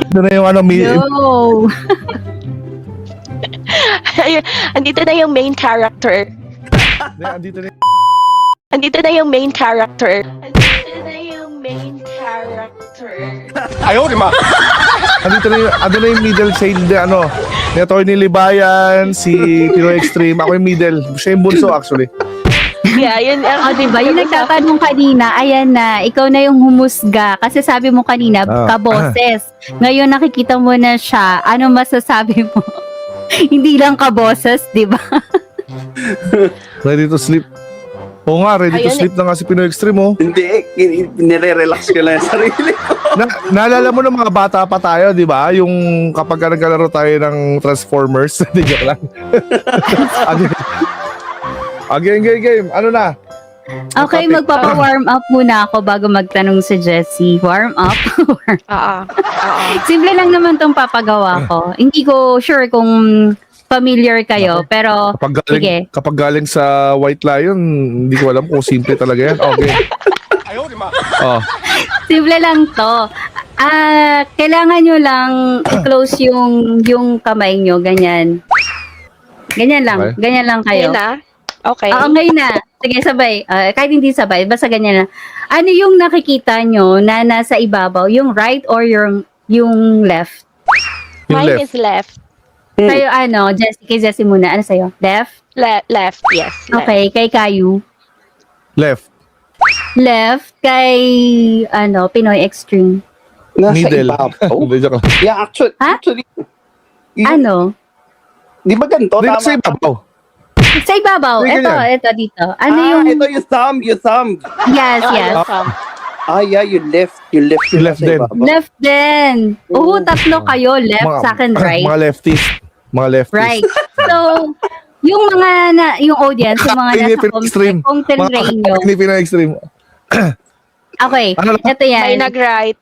Ito na yung ano, Yo! Andito na yung main character. andito na Andito na yung main character. Andito na yung main character. andito na yung, ano na yung middle child, ano, ni Atty. Libayan, si Pinoy Extreme, ako yung middle. Siya yung bunso actually. Yeah, yun. O, diba? Yung nagtatanong kanina, ayan na, ikaw na yung humusga. Kasi sabi mo kanina, kaboses. Ngayon nakikita mo na siya. Ano masasabi mo? Hindi lang kaboses, di ba? Ready to sleep. Oo nga, ready to Ayun, sleep na nga si Pinoy Extreme, oh. Hindi, nire-relax ko lang yung sarili ko. Naalala mo ng mga bata pa tayo, di ba? Yung kapag naglalaro tayo ng Transformers. Hindi, joke lang. Game. Ano na? Okay, Topic. magpapa-warm up muna ako bago magtanong si Jessie. Warm up? Oo. Simple lang naman tong papagawa ko. Hindi ko sure kung familiar kayo, pero sige. Kapag galing sa White Lion, hindi ko alam kung simple talaga yan. Okay. Oh. Simple lang to. Kailangan nyo lang i-close yung kamay nyo, ganyan. Ganyan lang. Okay. Ganyan lang kayo. Ngayon na? Okay. Oo, ngayon na. Sige, sabay. Kahit hindi sabay, basta ganyan lang. Ano yung nakikita nyo na nasa ibabaw? Yung right or yung left? Yung Mine left. is left. Kayo ano, Jessie, kay Jessie muna. Ano sa'yo? Left? Left, yes. Left. Okay, kay Caillou. Left. Left, kay Pinoy Extreme. Nasa Middle. ibabaw. Hindi, joke lang. Yeah, Ha? actually, Ano? di ba ganito? Hindi, Tama. sa ibabaw. Sa ibabaw. Sige, Ito dito. Ano yung... Ito yung thumb. Yes, yes. Yeah, you left. You left You left din. Left din. Oo, tatlo kayo. Left, sa akin right. Mga lefties. Mga lefties. Right. So, yung yung audience, yung mga nasa kung tinray nyo. Hindi Pinoy Extreme. Okay, Ano lang? ito yan. May nag-right.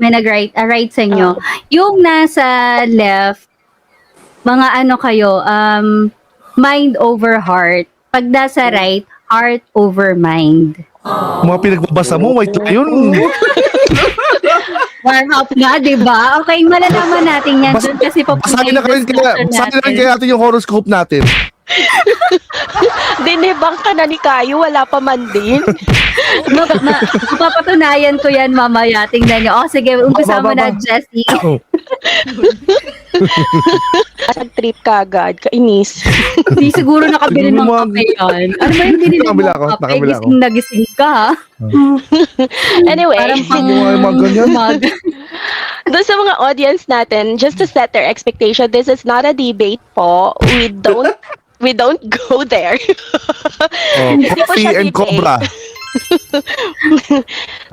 May nag-right, right sa inyo. Yung nasa left, mga ano kayo, mind over heart. Pag nasa right, heart over mind. Mga pinagbabasa mo, White Lion. Warm up nga, di ba? Okay, malalaman natin yan dun kasi Basahin na rin kaya natin yung horoscope natin. Dinibang ka na ni Kayo, wala pa man din. Mapapatunayan ko yan mamaya. Tingnan nyo. Sige, umpisa mo na, Jessie. Nag-trip ka agad, kainis. Hindi siguro nakabili ng kape yan. Ano ba yung binili mo Nakabila ako, kape? nakabila ako. Gising na gising ka, ha? Anyway, Parang pang Mga ganyan. doon sa mga audience natin, just to set their expectation, this is not a debate po. We don't go there. Hindi po Coffee siya and debate. Cobra.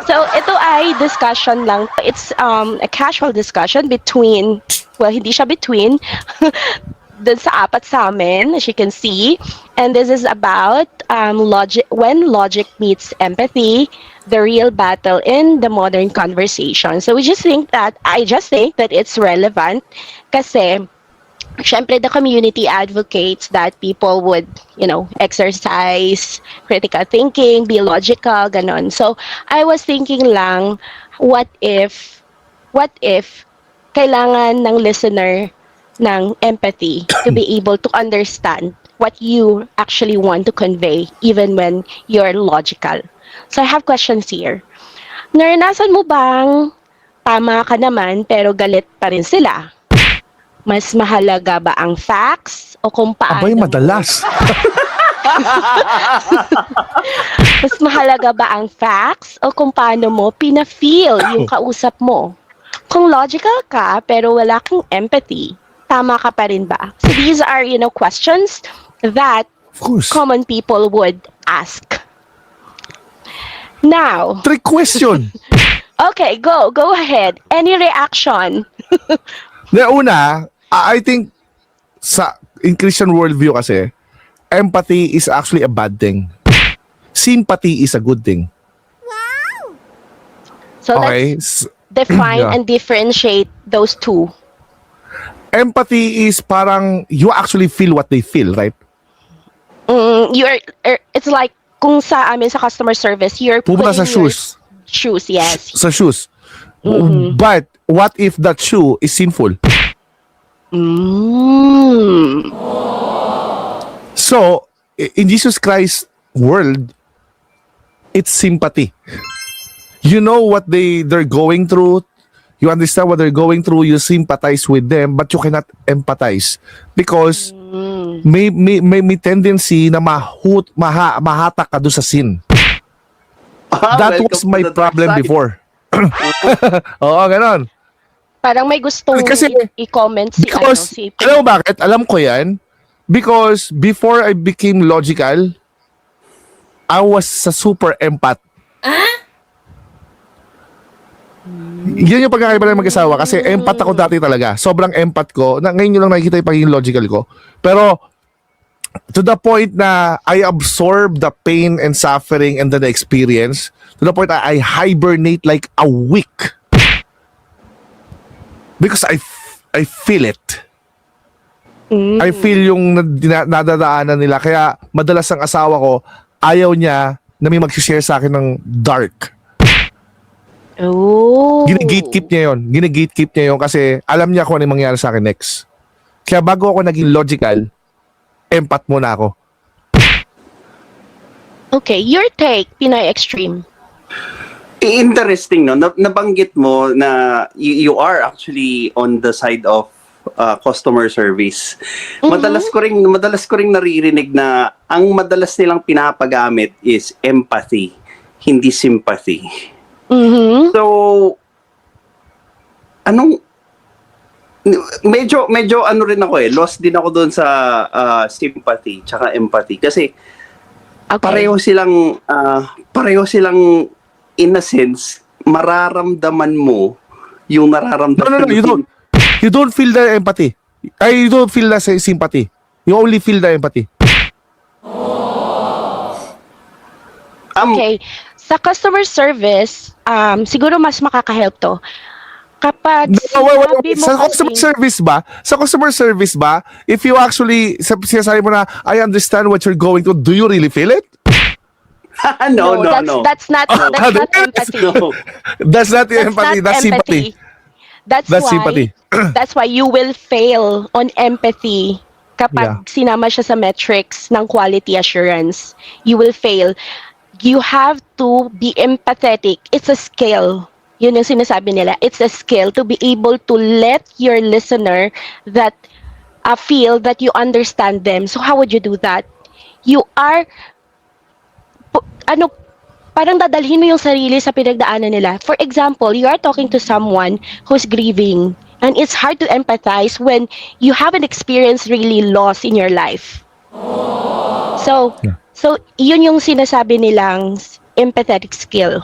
So, ito ay discussion lang. It's a casual discussion between, well, hindi siya between, dun sa apat sa amin, as you can see. And this is about when logic meets empathy, the real battle in the modern conversation. So I just think that it's relevant kasi syempre, the community advocates that people would, exercise critical thinking, be logical, ganon. So, I was thinking lang, what if kailangan ng listener ng empathy to be able to understand what you actually want to convey, even when you're logical. So, I have questions here. Naranasan mo bang tama ka naman pero galit pa rin sila? Mas mahalaga ba ang facts o kung paano? Abay, madalas. Mas mahalaga ba ang facts o kung paano mo pina-feel yung kausap mo? Kung logical ka pero wala kang empathy, tama ka pa rin ba? So these are, questions that Of course. common people would ask. Now, Trick question. okay, go ahead. Any reaction? Na una, I think in Christian worldview kasi, empathy is actually a bad thing. Sympathy is a good thing. So Okay? let's define Yeah. and differentiate those two. Empathy is parang you actually feel what they feel, right? It's like kung sa amin sa customer service, you're Pupunta putting sa shoes. shoes, yes. Sa shoes. But what if that shoe is sinful? Mm. So, in Jesus Christ world, it's sympathy. You know what they're going through. You understand what they're going through. You sympathize with them, but you cannot empathize because may tendency na mahatak ka doon sa sin. That Welcome was to my the dark problem side. before. Oo, ganon. Parang may gustong Kasi- i-comment si Because, si alam mo bakit? Alam ko yan. Because before I became logical, I was a super empath. Yan yung pagkakaiba ng mag-asawa kasi empath ako dati talaga. Sobrang empath ko. Ngayon nyo lang nakikita yung pagiging logical ko. Pero to the point na I absorb the pain and suffering and then the experience to the point that I hibernate like a week. Because I feel it. I feel yung nadadaanan nila. Kaya madalas ang asawa ko, ayaw niya na may mag-share sa akin ng dark. Oh. Gine-gatekeep niya yun. Gine-gatekeep niya yun kasi alam niya kung ano yung mangyari sa akin next. Kaya bago ako naging logical, empath muna ako. Okay, your take, Pinoy Extreme. Interesting, no? Nabanggit mo na you are actually on the side of customer service. Madalas ko ring naririnig na ang madalas nilang pinapagamit is empathy, hindi sympathy. Mm-hmm. So medyo ano rin ako lost din ako doon sa sympathy tsaka empathy kasi Okay. pareho silang in a sense mararamdaman mo yung nararamdaman. No. You don't feel the empathy. You don't feel the sympathy. You only feel the empathy. Okay. Sa customer service, siguro mas makaka-help to. Kapag sinabi mo Sa customer kasi- service ba, if you actually, sinasabi mo na, I understand what you're going to, do you really feel it? no. That's not empathy. No. That's not empathy, that's sympathy. That's That's why, sympathy. that's why you will fail on empathy kapag sinama siya sa metrics ng quality assurance. You will fail. You have to be empathetic. It's a skill. Yun yung sinasabi nila. It's a skill to be able to let your listener that feel that you understand them. So how would you do that? You are parang dadalhin mo yung sarili sa pinagdaanan nila. For example, you are talking to someone who's grieving and it's hard to empathize when you haven't experienced really loss in your life. So yun yung sinasabi nilang empathetic skill.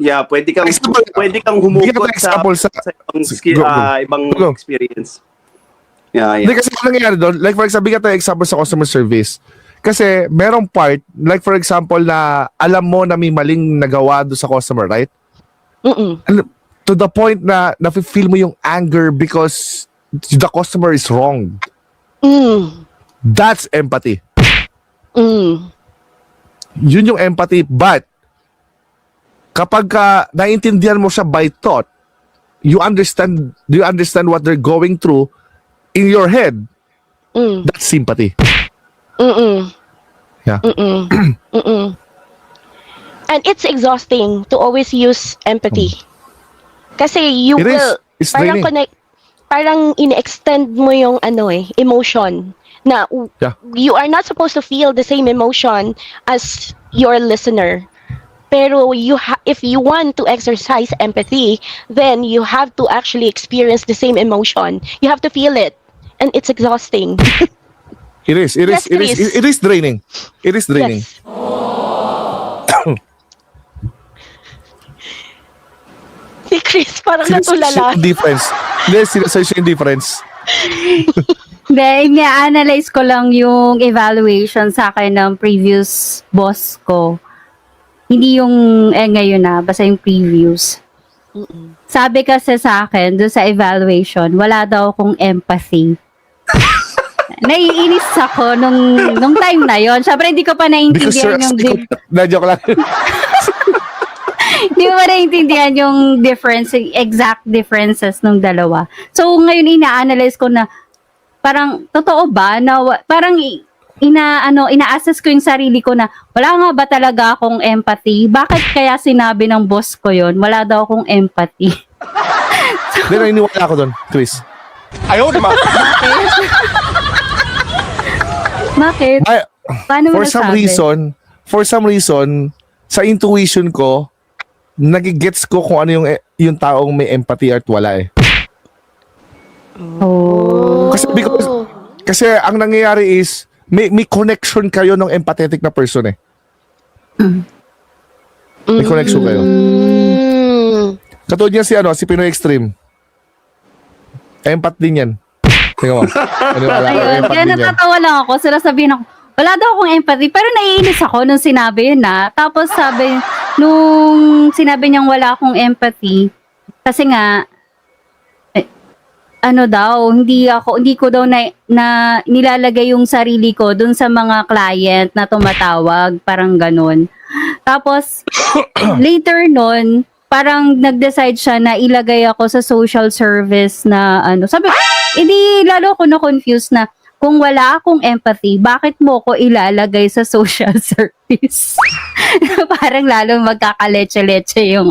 Yeah, pwede kang Bigyan humugot kita example sa ibang skill, Go. ibang Go. experience. Yeah. Hindi kasi ano nangyayari doon, like for example, bigyan tayo example sa customer service. Kasi merong part, like for example na alam mo na may maling nagawa doon sa customer, right? To the point na nafe-feel mo yung anger because the customer is wrong. That's empathy. Yun yung empathy, but kapag naintindihan mo siya by thought, do you understand what they're going through in your head? That's sympathy. Yeah. And it's exhausting to always use empathy. Kasi you It is. will It's parang draining. parang in-extend mo yung emotion na Yeah. you are not supposed to feel the same emotion as your listener. Pero if you want to exercise empathy, then you have to actually experience the same emotion. You have to feel it. And it's exhausting. It is Yes, Chris. draining. It is draining. Yes. Si Chris parang natulala. Yung difference. Hindi, sinasearch yung difference. Hindi, analyze ko lang yung evaluation sa akin ng previous boss ko. Hindi yung ngayon na, basta yung previous. Sabi kasi sa akin, doon sa evaluation, wala daw akong empathy. Naiinis ako nung time na yon. Syempre, hindi ko pa Because naiintindihan you're yung... joke lang. Hindi mo naiintindihan yung difference, exact differences ng dalawa. So, ngayon ina-analyze ko na parang, totoo ba na parang ina-assess ko yung sarili ko na wala nga ba talaga akong empathy? Bakit kaya sinabi ng boss ko yon? Wala daw akong empathy. Hindi, naniniwala ako doon, Chris. Bakit? Ay, Paano mo nasabi? For some reason, sa intuition ko, nagigets ko kung ano yung taong may empathy at wala eh. Oh. Kasi ang nangyayari is, may connection kayo ng empathetic na person eh. May connection kayo. Katulad niya si Pinoy Extreme. Empath din yan. Tingnan mo. Ayun, kaya natatawa lang ako. Sila sabihin ako, wala daw akong empathy. Pero naiinis ako nung sinabi yun na. Tapos nung sinabi niyang wala akong empathy, kasi nga, hindi ko daw na nilalagay yung sarili ko dun sa mga client na tumatawag, parang ganun. Tapos, later nun, parang nag-decide siya na ilagay ako sa social service na sabi ko, edi lalo ako na-confuse na kung wala akong empathy, bakit mo ko ilalagay sa social service? Parang lalong magkakaleche-leche yung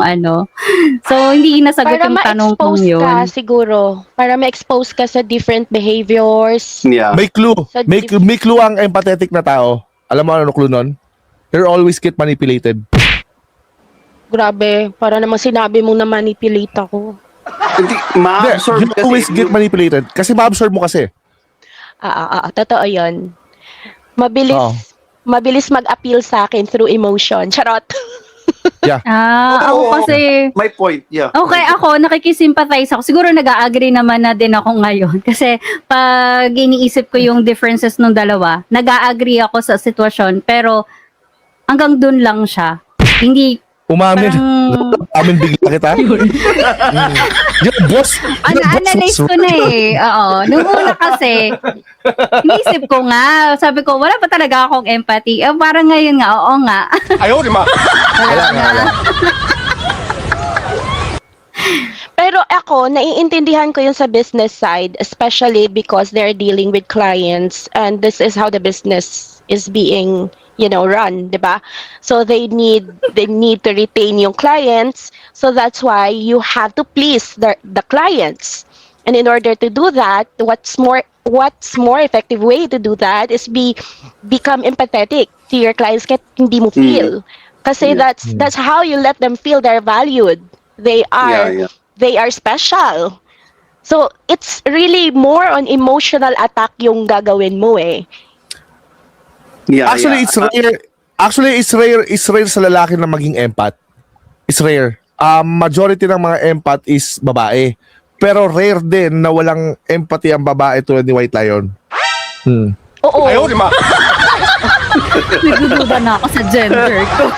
So, hindi nasagot Para yung tanong kong ma-expose yun. ka siguro. Para ma-expose ka sa different behaviors. Yeah. May clue. May clue ang empathetic na tao. Alam mo ano clue nun? They always get manipulated. Grabe, para namang sinabi mo na manipulate ako. Hindi, ma-absorb You always get manipulated. Kasi ma-absorb mo kasi. Totoo yun. Oo. Mabilis mag-appeal sa akin through emotion. Charot. Yeah. Ako kasi, My point, yeah. okay, ako, nakikisimpathize ako. Siguro nag-a-agree naman na din ako ngayon. Kasi pag iniisip ko yung differences ng dalawa, nag-a-agree ako sa sitwasyon. Pero hanggang dun lang siya. Hindi, Umamin. Amin bigla kita. Yung boss. analyze ko na eh. Oo. Nung una kasi, iniisip ko nga, sabi ko, wala pa talaga akong empathy. Parang ngayon nga, oo nga. Wala nga. Pero ako, naiintindihan ko yun sa business side, especially because they're dealing with clients and this is how the business is being run, di ba? So they need to retain yung clients. So that's why you have to please the clients. And in order to do that, what's more effective way to do that is become empathetic to your clients kahit hindi mo feel. Kasi that's how you let them feel they're valued. They are special. So it's really more on emotional attack yung gagawin mo eh. Yeah, Actually, it's rare. It's rare sa lalaki na maging empath. It's rare. Majority ng mga empath is babae. Pero rare din na walang empathy ang babae tulad ni White Lion. Oo. Nagdududa na ako sa gender ko.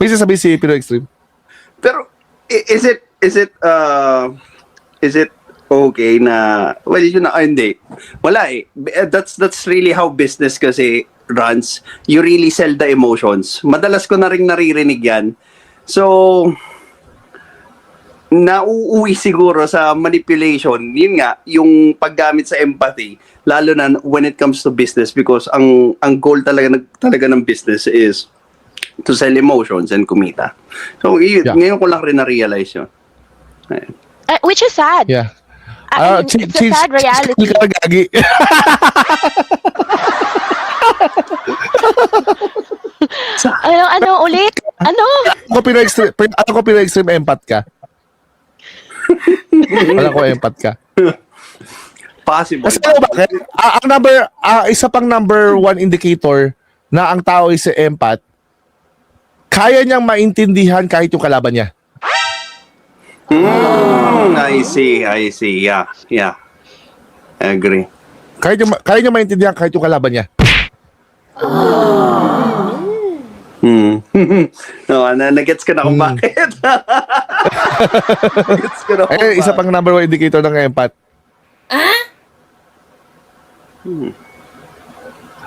May sasabihin si Pinoy Extreme. Pero is it okay na hindi. Wala eh. That's really how business kasi runs. You really sell the emotions. Madalas ko na ring naririnig yan. So nauuwi siguro sa manipulation. Yun nga, yung paggamit sa empathy, lalo na when it comes to business because ang goal talaga ng business is to sell emotions and kumita. So ngayon ko lang rin na-realize yun. Which is sad. Yeah. It's a sad reality. Gagi. Ano ulit? Ano? Ako Pinoy Extreme empath ka. Wala ko empath ka. Possible. Kasi ano bakit? Isa pang number one indicator na ang tao is empath, kaya niyang maintindihan kahit yung kalaban niya. I see. Yeah. I agree. Kaya niya maintindihan kahit yung kalaban niya. No, nagets ka na kung bakit. Nagets ka na kung Isa pang number one indicator ng empath.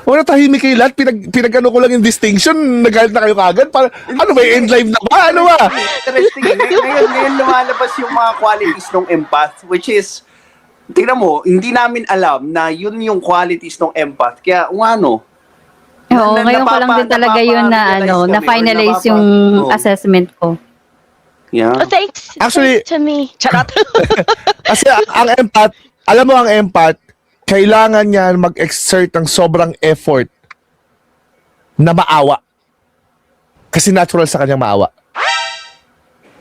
Wala, tahimik kayo lahat. Pinag-ano ko lang yung distinction. Nagalit na kayo kagad. Ano ba, end live na ba? Ano ba? Interesting. Ngayon lumalabas yung mga qualities ng empath, which is, tingnan mo, hindi namin alam na yun yung qualities ng empath. Kaya, ano, Oo, ngayon ko lang din talaga yun na na-finalize yung assessment ko. Yeah. Oh, thanks. Actually- thanks to me. Charot. Kasi ang empath, alam mo ang empath, kailangan niya mag-exert ng sobrang effort na maawa. Kasi natural sa kanyang maawa.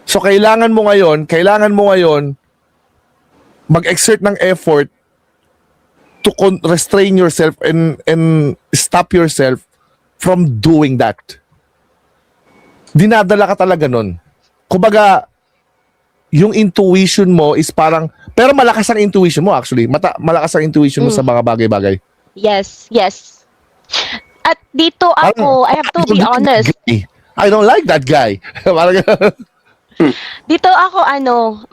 So kailangan mo ngayon mag-exert ng effort to restrain yourself and stop yourself from doing that. Dinadala ka talaga nun. Kumbaga, yung intuition mo is parang, pero malakas ang intuition mo actually. Malakas ang intuition mo sa mga bagay-bagay. Yes, yes. At dito ako, I have to be honest. I don't like that guy. Parang, Dito ako,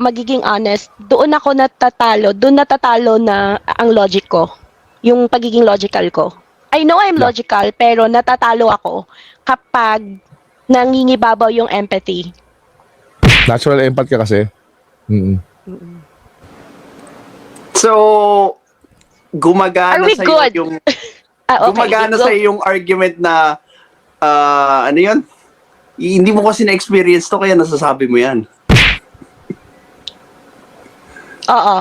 magiging honest. Doon ako natatalo. Doon natatalo na ang logic ko. Yung pagiging logical ko. I know I'm logical, pero natatalo ako kapag nangingibabaw yung empathy. natural empath ka kasi. Mm-mm. So, gumagana Are we sa good? yung Okay, gumagana go. sa yung argument na ano yun? Hindi mo kasi na-experience to kaya nasasabi mo yan. Oo.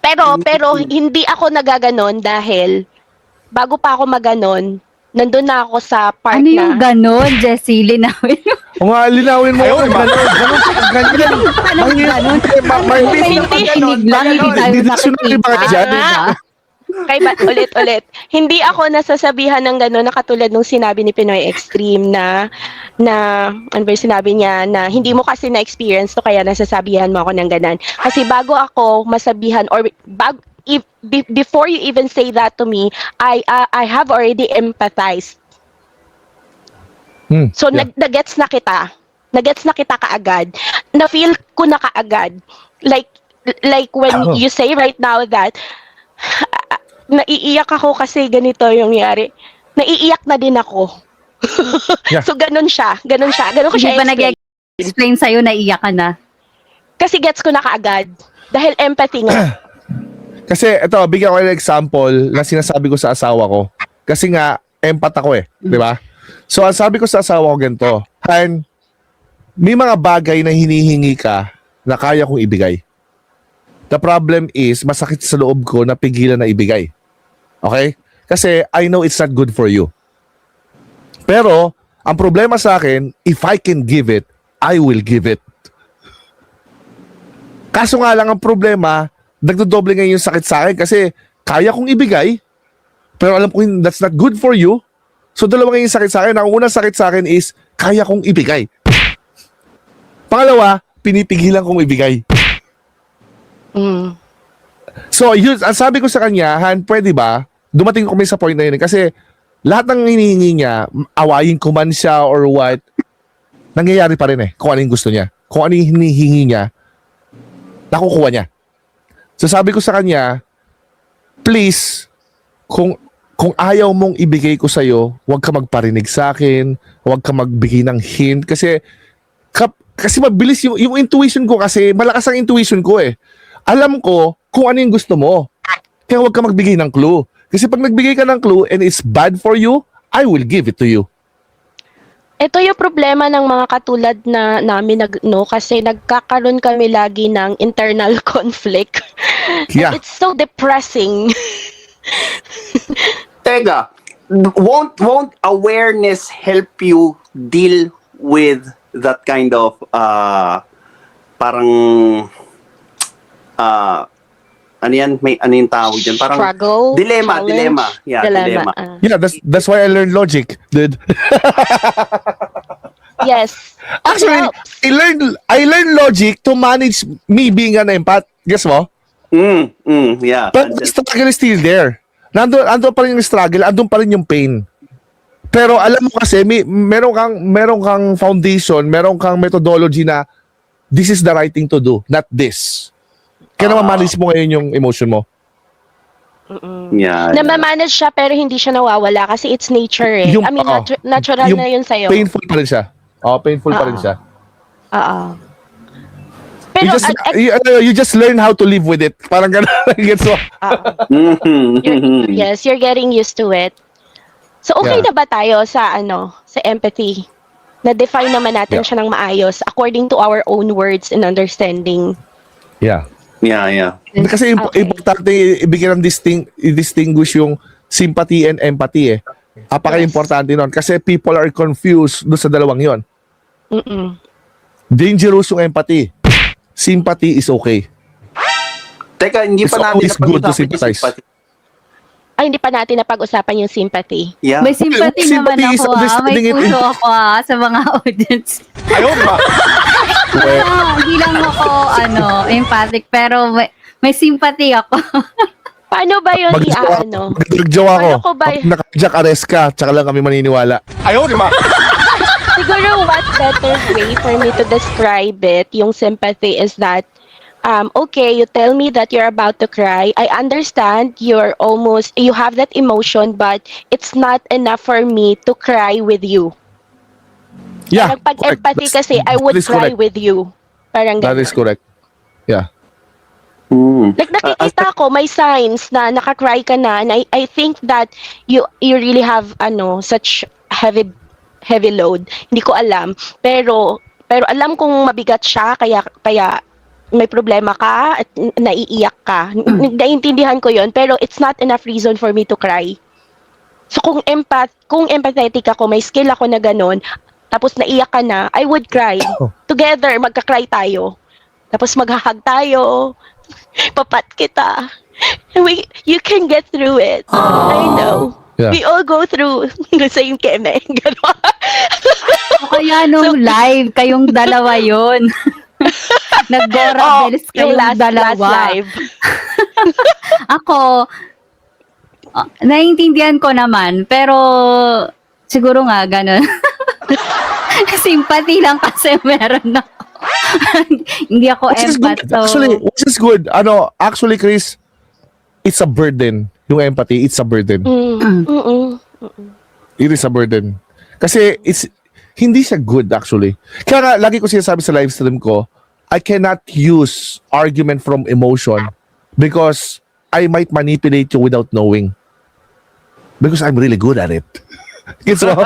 Pero hindi ako nagaganon dahil bago pa ako maganon, nandun na ako sa part Ano na yung ganon, Jessie? Linawin mo. O nga, linawin mo. Ayun, Ganyan. Ano yung ganon? Hindi lang, hindi tayo Dictionary ba kayo dyan? Ah. Ulit. Hindi ako nasasabihan ng gano'n na katulad nung sinabi ni Pinoy Extreme na ano ba yung sinabi niya na hindi mo kasi na-experience to kaya nasasabihan mo ako ng ganan. Kasi bago ako masabihan or before you even say that to me, I have already empathized. So Yeah. nagets na kita. Nagets na kita kaagad. Na-feel ko na kaagad. Like when you say right now that naiiyak ako kasi ganito yung nangyari. Naiiyak na din ako. Yeah. So ganun siya. Ganun ko Hindi siya ba explain. nag-explain sa'yo na iyak ka na? Kasi gets ko na kaagad. Dahil empathy nga. Kasi ito, bigyan ko ng example na sinasabi ko sa asawa ko. Kasi nga, empath ako eh. Di ba? So, ang sabi ko sa asawa ko ganito, Han, may mga bagay na hinihingi ka na kaya kong ibigay. The problem is, masakit sa loob ko na pigilan na ibigay. Okay? Kasi I know it's not good for you. Pero, ang problema sa akin, if I can give it, I will give it. Kaso nga lang ang problema, nagdodoble ngayon yung sakit sa akin kasi kaya kong ibigay, pero alam ko that's not good for you. So dalawa ngayon yung sakit sa akin. Ang unang sakit sa akin is kaya kong ibigay. Pangalawa, pinipigilan kong ibigay. Mm. So yun, ang sabi ko sa kanya, Han, pwede ba? Dumating kami sa point na yun kasi lahat ng hinihingi niya, awayin ko man siya or what, nangyayari pa rin eh kung ano yung gusto niya. Kung ano yung hinihingi niya, nakukuha niya. So sabi ko sa kanya, please, kung ayaw mong ibigay ko sa'yo, huwag ka magparinig sa akin, huwag ka magbigay ng hint, kasi mabilis yung intuition ko kasi, malakas ang intuition ko eh. Alam ko kung ano yung gusto mo. Kaya huwag ka magbigay ng clue. Kasi pag nagbigay ka ng clue and it's bad for you, I will give it to you. Ito yung problema ng mga katulad na namin kasi nagkakaroon kami lagi ng internal conflict. Yeah. It's so depressing. Teka, won't awareness help you deal with that kind of parang ano yan, may ano yung tawag dyan, parang Struggle, dilemma. challenge, Yeah, dilemma. Yeah, that's why I learned logic, dude. Yes. Actually, I learned logic to manage me being an empath. Guess mo? Yeah. But the struggle is still there. Nandun pa rin yung struggle, andun pa rin yung pain. Pero alam mo kasi, meron kang foundation, meron kang methodology na this is the right thing to do, not this. Kaya naman manage mo ngayon yung emotion mo. Yeah. Namamanage siya pero hindi siya nawawala kasi it's nature eh. Yung- I mean, oo. natural Yung na yun sa'yo. Painful pa rin siya. Painful pa rin Oo. siya. Oo. Pero, You just learn how to live with it. Parang gano'n. Gets mo? yes, you're getting used to it. So, okay Yeah. na ba tayo sa sa empathy? Na-define naman natin Yeah. siya ng maayos according to our own words and understanding. Yeah. Yeah. Kasi Okay. importante ibigyan ng i-distinguish yung sympathy and empathy eh. Apaka-importante nun. Kasi people are confused doon sa dalawang yon. Mm-mm. Dangerous yung empathy. Sympathy is okay. Teka, hindi It's pa natin always good to napag-usapan yung sympathize. sympathy. Ay, hindi pa natin napag-usapan yung sympathy. Yeah. May sympathy Okay, naman sympathy is ako, May understanding it in- puso ako sa mga audience. Ayun ba? Hindi lang ako, empathic, pero may sympathy ako. Paano ba yun i-ano? Mag-dragjaw ako. Paano ko ba- Pag naka-jack arrest ka, tsaka lang kami maniniwala. Ayun ba? Siguro what better way for me to describe it, yung sympathy is that, okay, you tell me that you're about to cry. I understand you have that emotion, but it's not enough for me to cry with you. Yeah. Parang pag correct. empathy That's- kasi, I would that is cry correct. with you. Parang That ganun. is correct. Yeah. Like nakikita ko may signs na nakakry ka na, and I think that you really have such heavy load. Hindi ko alam, pero alam kong mabigat siya kaya may problema ka at naiiyak ka. Naiintindihan ko 'yon, pero it's not enough reason for me to cry. So kung empathetic ako, may skill ako na ganun, tapos naiyak ka na, I would cry. Together, magka-cry tayo. Tapos maghahag tayo. Papat kita. You can get through it. I know. Yeah. We all go through the same keme. Ganon. O kaya nung live, kayong dalawa yon. Nag-Gora Bells yung kayong dalawa. last live. Ako, naiintindihan ko naman, pero siguro nga ganun. Sympathy lang kasi meron ako. Hindi ako Which is empath. good. So, Which is good. Actually, Chris, it's a burden. Yung empathy, it's a burden. Mm-mm. It is a burden. Kasi hindi siya good actually. Kaya nga, lagi ko sinasabi sa live stream ko, I cannot use argument from emotion because I might manipulate you without knowing. Because I'm really good at it. Gets mo?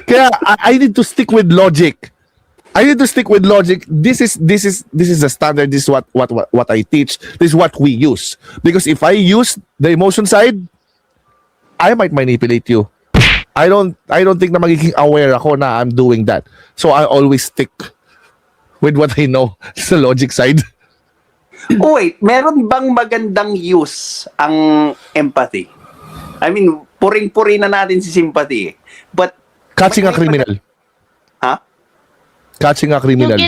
Kaya I need to stick with logic. This is the standard. This is what I teach. This is what we use. Because if I use the emotion side, I might manipulate you. I don't think na magiging aware ako na I'm doing that. So I always stick with what I know sa logic side. Oh, wait, meron bang magandang use ang empathy? I mean, puring-puri na natin si sympathy. But Catching a criminal. Ha? Catching a criminal. Yung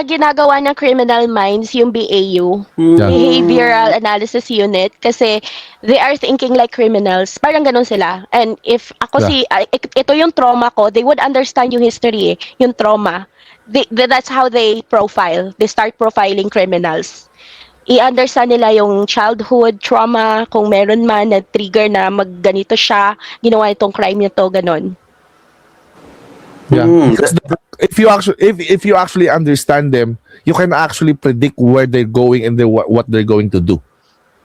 ginagawa ng criminal minds, yung BAU, Yeah. Behavioral Analysis Unit, kasi they are thinking like criminals. Parang ganun sila. And if ako ito yung trauma ko, they would understand yung history, yung trauma. That's how they profile. They start profiling criminals. I-understand nila yung childhood trauma, kung meron man na trigger na magganito siya, ginawa itong crime nito, ganun. Yeah. Because if you actually understand them, you can actually predict where they're going and what they're going to do.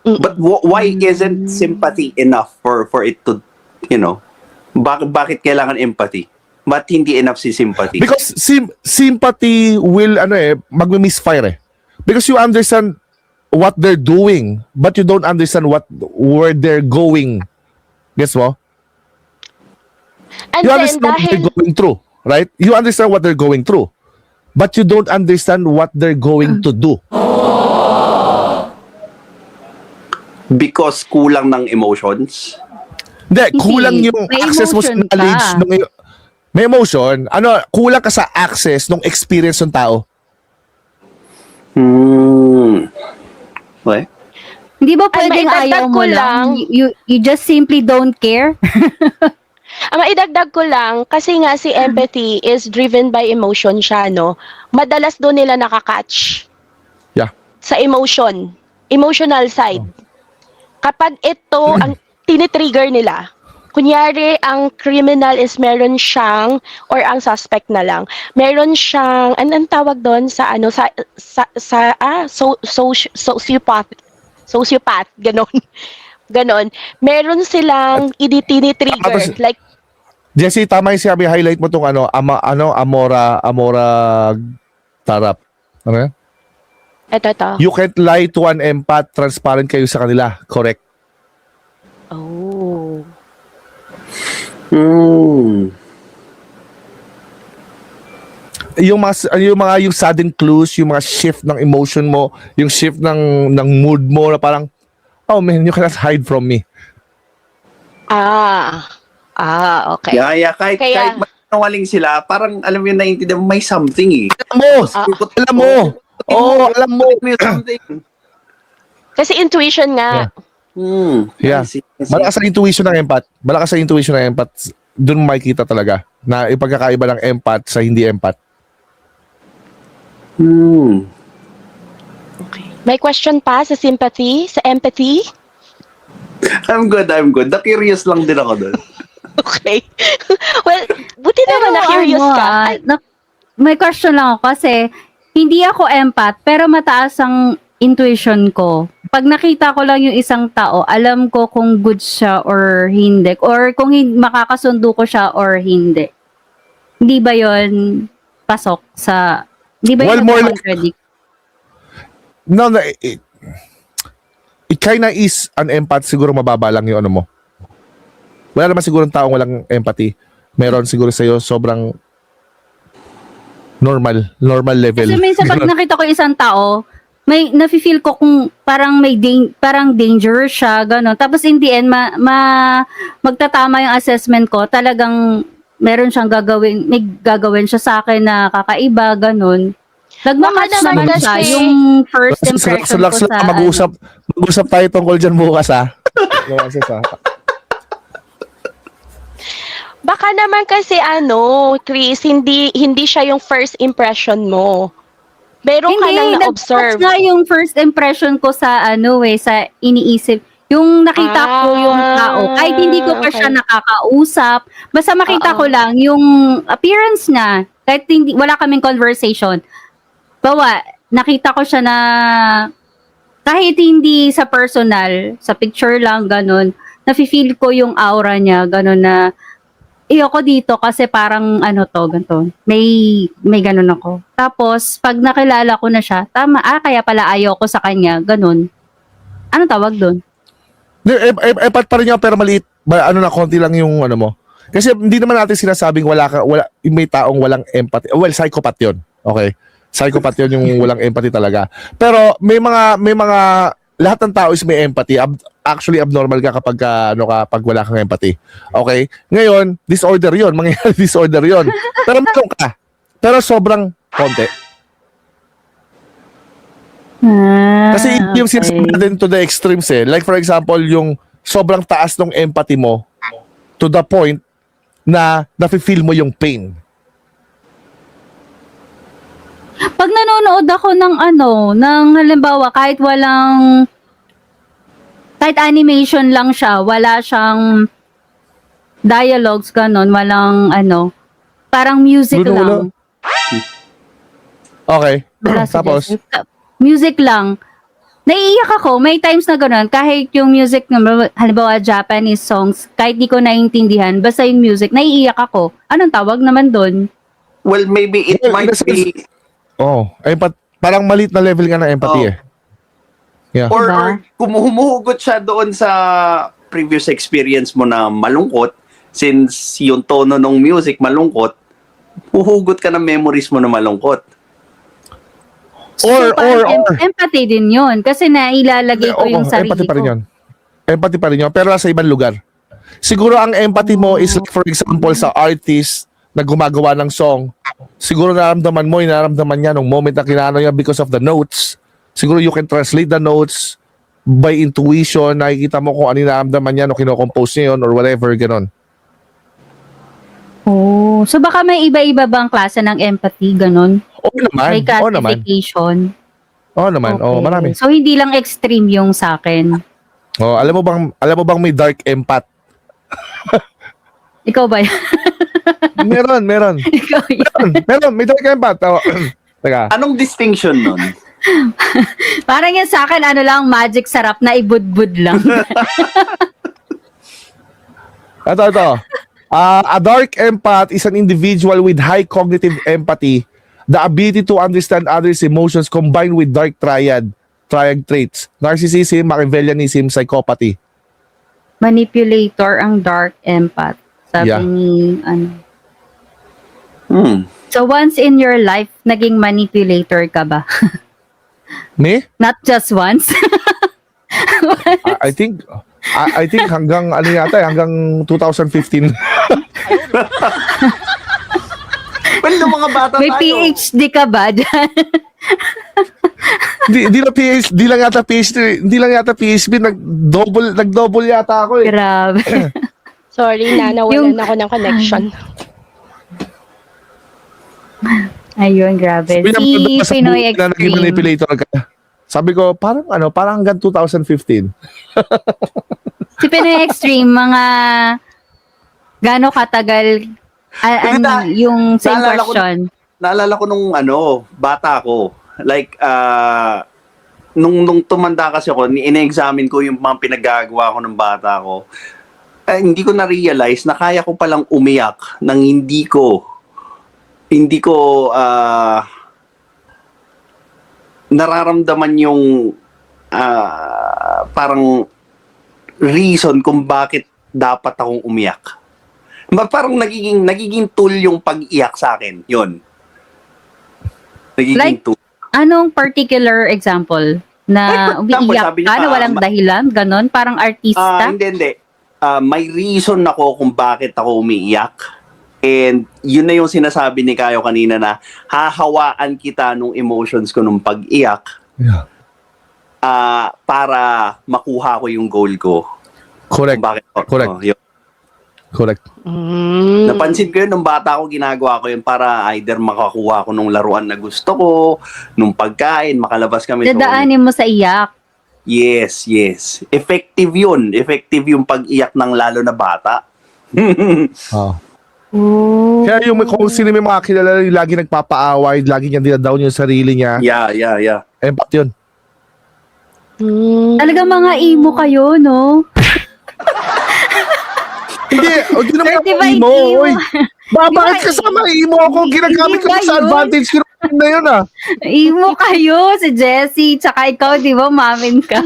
But why isn't sympathy enough for it to, bakit kailangan empathy? But hindi enough si sympathy? Because sympathy will magmi-misfire eh. Because you understand what they're doing, but you don't understand where they're going. Guess mo? And You then, understand what they're dahil, going through, right? You understand what they're going through, but you don't understand what they're going to do. Because kulang ng emotions? Hindi, Hindi. kulang yung May access mo sa emotion knowledge. ka. May emotion. Kulang ka sa access ng experience ng tao. Okay. hindi ba pwedeng maidagdag ayaw mo ko lang? lang. You just simply don't care? Maidagdag ko lang, kasi nga si empathy is driven by emotion siya, no? Madalas doon nila nakakatch Yeah. sa emotion. emotional side. Kapag ito ang tinitrigger nila, kunyari ang criminal is meron siyang, or ang suspect na lang, meron siyang, anong tawag doon sa ano, sociopath, ganon. Ganon. Meron silang tinitrigger, Tapos, like, Jessie, tama yung sabi, highlight mo tong Amora Tarap. Ano yan? eto. You can't lie to an empath, transparent kayo sa kanila. Correct. Oh. Yung sudden clues, yung mga shift ng emotion mo, yung shift ng mood mo na parang, oh man, you cannot hide from me. Okay. Kahit Kaya- magsinungaling sila, parang alam mo yun, naiintindihan mo, may something eh. Alam mo. Alam mo. May something. Kasi intuition nga. Yeah. I see. Malakas ang intuition ng empath. Doon mo makikita talaga na ipagkakaiba ng empath sa hindi empath. Okay. May question pa sa sympathy, sa empathy? I'm good. Na-curious lang din ako doon. Okay. Well, buti naman na-curious ka. Ay, may question lang ako kasi hindi ako empath pero mataas ang intuition ko. Pag nakita ko lang yung isang tao, alam ko kung good siya or hindi. Or kung makakasundo ko siya or hindi. Hindi ba yon pasok sa... Hindi ba Well, yun more contradict? No, it kinda is an empath, siguro mababa lang yung ano mo. Wala naman siguro taong walang empathy. Meron siguro sa'yo sobrang normal level. Kasi minsan pag nakita ko isang tao, may nafe-feel ko kung parang parang danger siya, gano'n. Tapos in the end, magtatama yung assessment ko. Talagang meron siyang may gagawin siya sa akin na kakaiba, gano'n. Nagmamatch Baka naman naman siya kasi- yung first impression ko sa... Mag-usap tayo tungkol dyan bukas, ha? Baka naman kasi Chris, hindi siya yung first impression mo. Meron ka lang na-observe. Nag-match nga yung first impression ko sa sa iniisip. Yung nakita ko yung tao, kahit hindi ko pa siya nakakausap, basta makita ko lang yung appearance niya, kahit wala kaming conversation. Bawa, nakita ko siya na kahit hindi sa personal, sa picture lang, ganun, nafe-feel ko yung aura niya, ganun na, ako dito kasi parang ganito. May ganun ako. Tapos, pag nakilala ko na siya, tama, kaya pala ayaw ko sa kanya, ganun. Anong tawag doon? Epat pa rin yan, pero maliit. Konti lang yung ano mo. Kasi hindi naman natin sinasabing may taong walang empathy. Well, psychopath yun. Okay? Psychopath yun yung walang empathy talaga. Pero may mga lahat ng tao is may empathy. Actually, abnormal ka kapag pag wala kang empathy. Okay? Ngayon, disorder yun. Mangyayari disorder yun. Pero meron ka. Pero sobrang konti. Kasi yung sinasabi natin to the extremes eh. Like for example, yung sobrang taas ng empathy mo to the point na nafe-feel mo yung pain. Pag nanonood ako ng halimbawa, kahit animation lang siya, wala siyang dialogues, ganon, walang parang music lang. Okay. Wala Tapos, suggestion. Music lang. Naiiyak ako. May times na gano'n. Kahit yung music, halimbawa Japanese songs, kahit di ko naiintindihan, basta yung music, naiiyak ako. Anong tawag naman doon? Well, maybe it might be... parang maliit na level nga ng empathy eh. Yeah. Or Diba? kung humuhugot siya doon sa previous experience mo na malungkot, since yung tono ng music malungkot, huhugot ka ng memories mo na malungkot. Empathy din yun. Kasi nailalagay ko yung sarili empathy pa rin ko. yun. Empathy pa rin yun. Pero nasa ibang lugar. Siguro ang empathy mo is like, for example, sa artist na gumagawa ng song. Siguro nararamdaman mo, nararamdaman niya nung moment na kinano niya because of the notes. Siguro you can translate the notes by intuition. Nakikita mo kung ano yung nararamdaman niya nung kinocompose niya yun or whatever, ganon. Oh, so baka may iba-iba bang klase ng empathy, ganon? Oo naman. May Oo naman. classification. Oo naman. Oo, Okay. marami. So, hindi lang extreme yung sa akin. Oh, alam mo bang may dark empath? Ikaw ba yan? Meron. Ikaw yan. Meron, may dark empath. Oh, teka. Anong distinction nun? Parang yan sa akin, ano lang, magic sarap na ibudbud lang. Ito. A dark empath is an individual with high cognitive empathy, the ability to understand others' emotions combined with dark triad traits, narcissism, Machiavellianism, psychopathy. Manipulator ang dark empath. Sabi Yeah. ni, ano. Hmm. So, once in your life, naging manipulator ka ba? Me? Not just once? I think hanggang ano yata, hanggang 2015. Well, nung mga bata May tayo. PhD ka ba dyan? Di lang yata PhD, nag-double yata ako eh. Grabe. Sorry na, nawalan ako ng connection. Ayun, grabe. Sabi naman Si doon sa Pinoy buhay na naging Extreme. manipulator ka. Sabi ko, parang hanggang 2015. Si Pinoy Extreme, mga gaano katagal yung same naalala ko- question. Naalala ko nung bata ko. Like, nung tumanda kasi ako, ina-examine ko yung mga pinagagawa ko ng bata ko. Hindi ko na-realize na kaya ko palang umiyak nang hindi ko nararamdaman yung parang reason kung bakit dapat akong umiyak. Parang nagiging tool yung pag-iyak sa akin. Yun. Nagiging Like, tool. Anong particular example na Like, for example, umiiyak sabi ka niya, na walang dahilan? Ganon? Parang artista? Hindi. May reason ako kung bakit ako umiiyak. And yun na yung sinasabi ni Kayo kanina na hahawaan kita nung emotions ko nung pag-iyak Yeah. para makuha ko yung goal ko. Correct. Kung bakit Correct. yun. Correct. Napansin ko yun nung bata ko, ginagawa ko yun para either makakuha ko nung laruan na gusto ko, nung pagkain, makalabas kami. Dadaanin mo sa iyak. Yes. Effective yun. Effective yung pag-iyak ng lalo na bata. Oh. Oh. Kaya kung sino may mga kilala yung lagi nagpapaaway, lagi niya dinadown yung sarili niya, Yeah. empath yun. Talagang mga emo kayo, no? Hindi naman ako Certified emo. emo. Oy. Bakit kasama emo ako? Ginagamit ko Hindi ba sa yun? advantage ko na yun ah. Emo kayo, si Jessie, tsaka ikaw, di ba, mamin ka.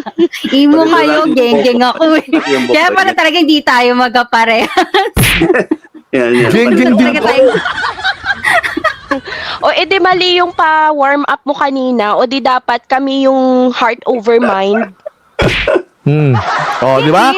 Emo kayo, geng-geng ako. Eh. Kaya pala talaga hindi tayo magkapare. Yan. Geng-geng din Talaga po. tayo. O edi mali yung pa-warm up mo kanina o di dapat kami yung heart over mind. Oh, di ba?